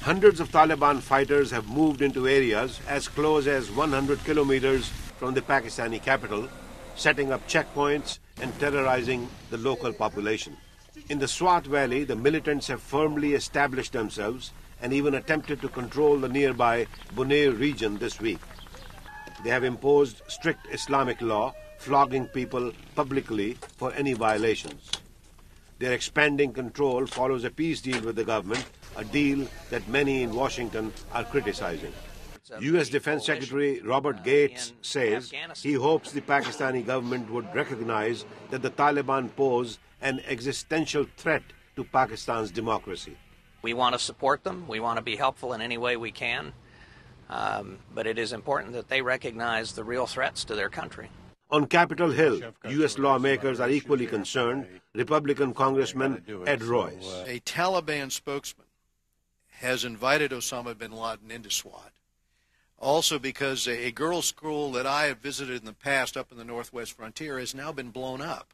Hundreds of Taliban fighters have moved into areas as close as 100 kilometers from the Pakistani capital, setting up checkpoints and terrorizing the local population. In the Swat Valley, the militants have firmly established themselves and even attempted to control the nearby Buner region this week. They have imposed strict Islamic law, flogging people publicly for any violations. Their expanding control follows a peace deal with the government, a deal that many in Washington are criticizing. U.S. Defense Secretary Robert Gates says he hopes the Pakistani government would recognize that the Taliban pose an existential threat to Pakistan's democracy. We want to support them. We want to be helpful in any way we can. But it is important that they recognize the real threats to their country. On Capitol Hill, U.S. lawmakers are equally concerned. Republican Congressman Ed Royce. A Taliban spokesman has invited Osama bin Laden into Swat. Also because a girls' school that I have visited in the past up in the northwest frontier has now been blown up.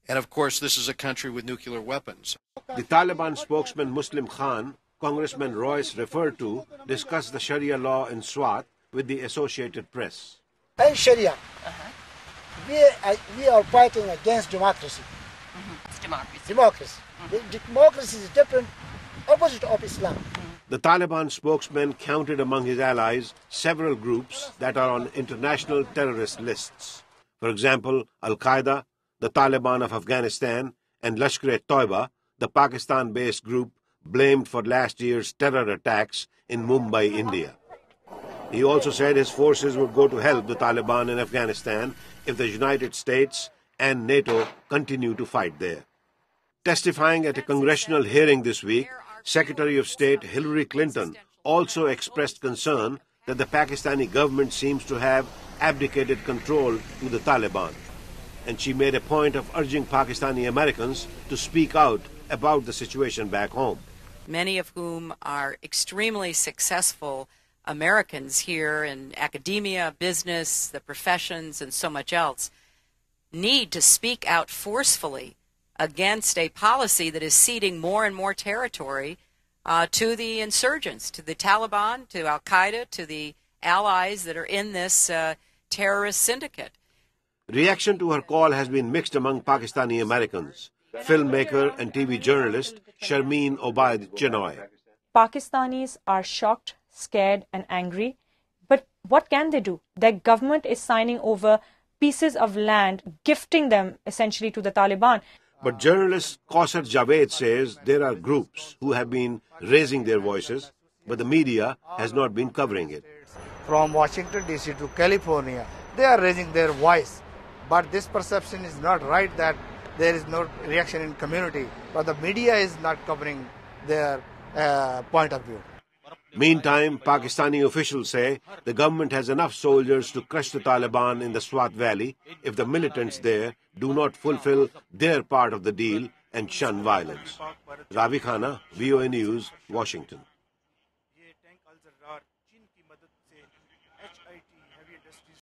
And of course, this is a country with nuclear weapons. The Taliban spokesman Muslim Khan, Congressman Royce referred to, discussed the Sharia law in Swat with the Associated Press. In Sharia, we are fighting against democracy. It's democracy. Democracy. Democracy is different, opposite of Islam. The Taliban spokesman counted among his allies several groups that are on international terrorist lists. For example, Al-Qaeda, the Taliban of Afghanistan, and Lashkar-e-Toiba, the Pakistan-based group blamed for last year's terror attacks in Mumbai, India. He also said his forces would go to help the Taliban in Afghanistan if the United States and NATO continue to fight there. Testifying at a congressional hearing this week, Secretary of State Hillary Clinton also expressed concern that the Pakistani government seems to have abdicated control to the Taliban. And she made a point of urging Pakistani Americans to speak out about the situation back home. Many of whom are extremely successful Americans here in academia, business, the professions, and so much else, need to speak out forcefully against a policy that is ceding more and more territory to the insurgents, to the Taliban, to Al-Qaeda, to the allies that are in this terrorist syndicate. Reaction to her call has been mixed among Pakistani Americans. Filmmaker and TV journalist Sharmeen Obaid Chinoy. Pakistanis are shocked, scared and angry. But what can they do? Their government is signing over pieces of land, gifting them essentially to the Taliban. But journalist Kausar Javed says there are groups who have been raising their voices, but the media has not been covering it. From Washington, D.C. to California, they are raising their voice. But this perception is not right that there is no reaction in community, but the media is not covering their point of view. Meantime, Pakistani officials say the government has enough soldiers to crush the Taliban in the Swat Valley if the militants there do not fulfill their part of the deal and shun violence. Ravi, Khanna, VOA News, Washington.